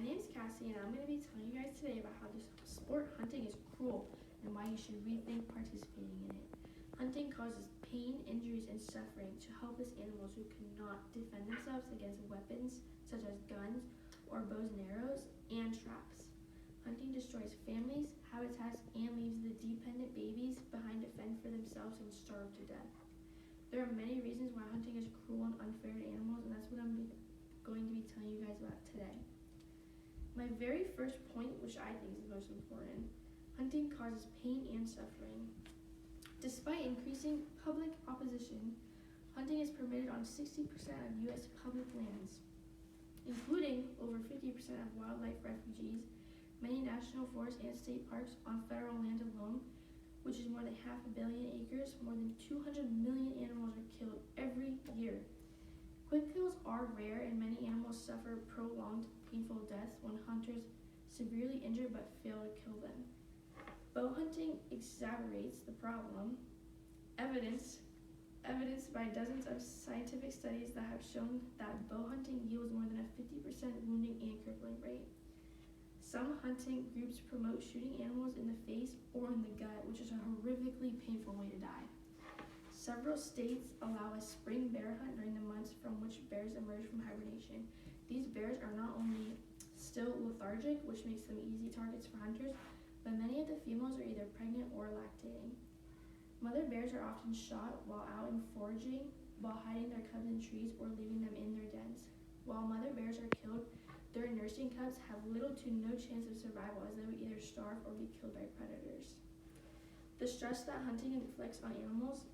name's Cassie, and I'm going to be telling you guys today about how this sport hunting is cruel and why you should rethink participating in it. Hunting causes pain, injuries, and suffering to helpless animals who cannot defend themselves against weapons such as guns or bows and arrows and traps. Hunting destroys families, habitats, and leaves the dependent babies behind to fend for themselves and starve to death. There are many reasons why hunting is cruel and unfair to animals, and that's what I'm going to be telling you guys about today. My very first point, which I think is the most important, hunting causes pain and suffering. Despite increasing public opposition, hunting is permitted on 60% of U.S. public lands, including over 50% of wildlife refuges, many national forests and state parks on federal land alone, which is more than 500 million acres. More than 200 million animals are killed every year. Quick kills are rare, and many animals suffer prolonged, painful deaths when hunters severely injure but fail to kill them. Bow hunting exacerbates the problem, evidenced by dozens of scientific studies that have shown that bow hunting yields more than a 50% wounding and crippling rate. Some hunting groups promote shooting animals in the face or in the gut, which is a horrifically painful way to die. Several states allow a spring bear hunt during the months from which bears emerge from hibernation. These bears are not only still lethargic, which makes them easy targets for hunters, but many of the females are either pregnant or lactating. Mother bears are often shot while out and foraging, while hiding their cubs in trees or leaving them in their dens. While mother bears are killed, their nursing cubs have little to no chance of survival, as they would either starve or be killed by predators. The stress that hunting inflicts on animals,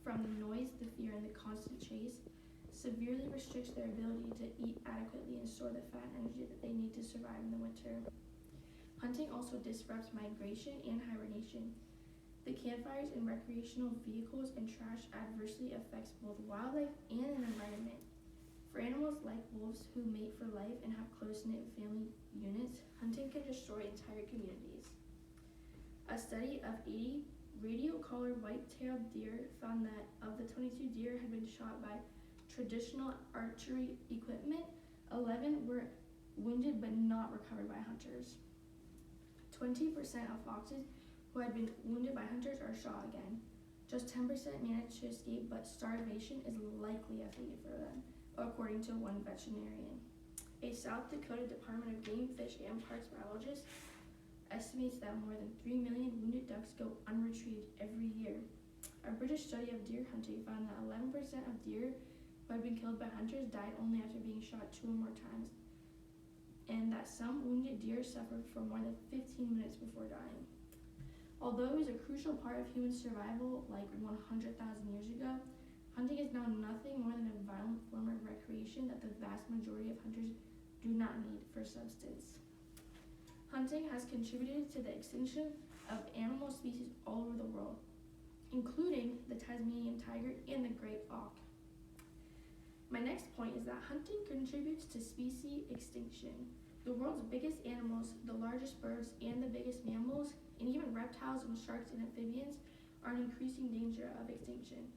from the noise, the fear, and the constant chase, severely restricts their ability to eat adequately and store the fat and energy that they need to survive in the winter. Hunting also disrupts migration and hibernation. The campfires in recreational vehicles and trash adversely affects both wildlife and the environment. For animals like wolves who mate for life and have close-knit family units, hunting can destroy entire communities. A study of 80 radio-collared white-tailed deer found that of the 22 deer had been shot by traditional archery equipment, 11 were wounded but not recovered by hunters. 20% of foxes who had been wounded by hunters are shot again. Just 10% managed to escape, but starvation is likely a fate for them, according to one veterinarian. A South Dakota Department of Game, Fish, and Parks biologist estimates that more than 3 million wounded ducks go unretrieved every year. A British study of deer hunting found that 11% of deer who had been killed by hunters died only after being shot 2 or more times, and that some wounded deer suffered for more than 15 minutes before dying. Although it was a crucial part of human survival like 100,000 years ago, hunting is now nothing more than a violent form of recreation that the vast majority of hunters do not need for subsistence. Hunting has contributed to the extinction of animal species all over the world, including the Tasmanian tiger and the great auk. My next point is that hunting contributes to species extinction. The world's biggest animals, the largest birds, and the biggest mammals, and even reptiles and sharks and amphibians are in increasing danger of extinction.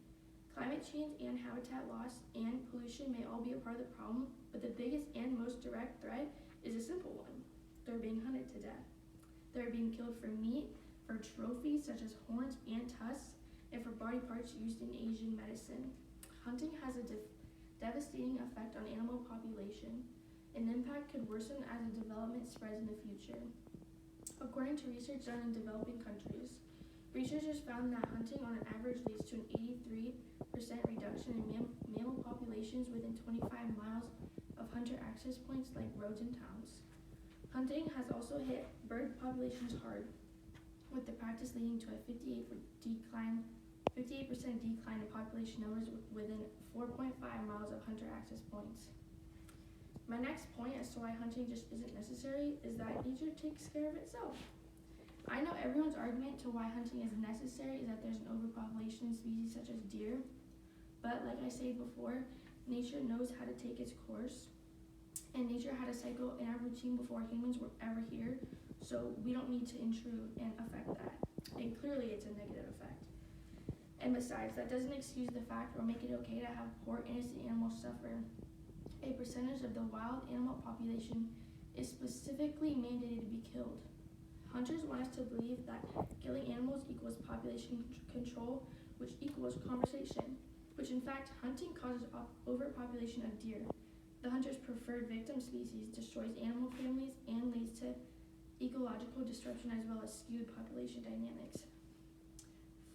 Climate change and habitat loss and pollution may all be a part of the problem, but the biggest and most direct threat is a simple one. They're being hunted to death. They're being killed for meat, for trophies such as horns and tusks, and for body parts used in Asian medicine. Hunting has a devastating effect on animal population. An impact could worsen as the development spreads in the future. According to research done in developing countries, researchers found that hunting on an average leads to an 83% reduction in mammal populations within 25 miles of hunter access points like roads and towns. Hunting has also hit bird populations hard, with the practice leading to a 58% decline in population numbers within 4.5 miles of hunter access points. My next point as to why hunting just isn't necessary is that nature takes care of itself. I know everyone's argument to why hunting is necessary is that there's an overpopulation in species such as deer, but like I said before, nature knows how to take its course, and nature had a cycle and a routine before humans were ever here, so we don't need to intrude and affect that. And clearly it's a negative effect. And besides, that doesn't excuse the fact or make it okay to have poor innocent animals suffer. A percentage of the wild animal population is specifically mandated to be killed. Hunters want us to believe that killing animals equals population control, which equals conservation, which in fact hunting causes overpopulation of deer. The hunter's preferred victim species destroys animal families and leads to ecological disruption as well as skewed population dynamics.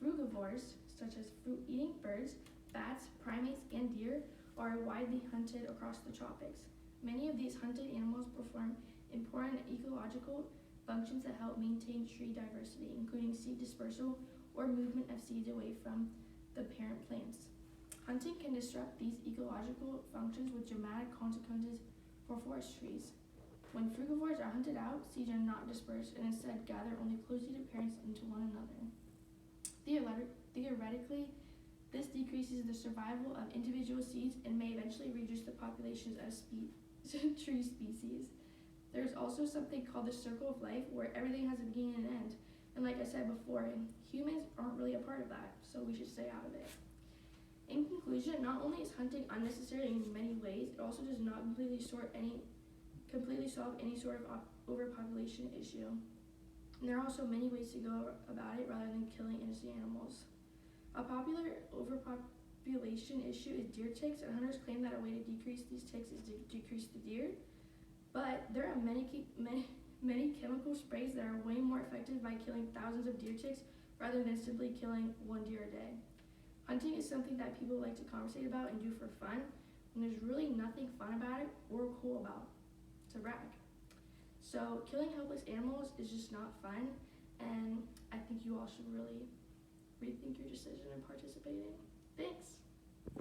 Frugivores, such as fruit-eating birds, bats, primates, and deer, are widely hunted across the tropics. Many of these hunted animals perform important ecological functions that help maintain tree diversity, including seed dispersal or movement of seeds away from the parent plants. Hunting can disrupt these ecological functions with dramatic consequences for forest trees. When frugivores are hunted out, seeds are not dispersed and instead gather only closely to parents into one another. Theoretically, this decreases the survival of individual seeds and may eventually reduce the populations of tree species. There's also something called the circle of life, where everything has a beginning and an end. And like I said before, humans aren't really a part of that, so we should stay out of it. In conclusion, not only is hunting unnecessary in many ways, it also does not completely solve any sort of overpopulation issue. And there are also many ways to go about it rather than killing innocent animals. A popular overpopulation issue is deer ticks, and hunters claim that a way to decrease these ticks is to decrease the deer. But there are many chemical sprays that are way more effective by killing thousands of deer ticks rather than simply killing one deer a day. Hunting is something that people like to conversate about and do for fun, and there's really nothing fun about it or cool about to brag. So killing helpless animals is just not fun, and I think you all should really rethink your decision in participating. Thanks!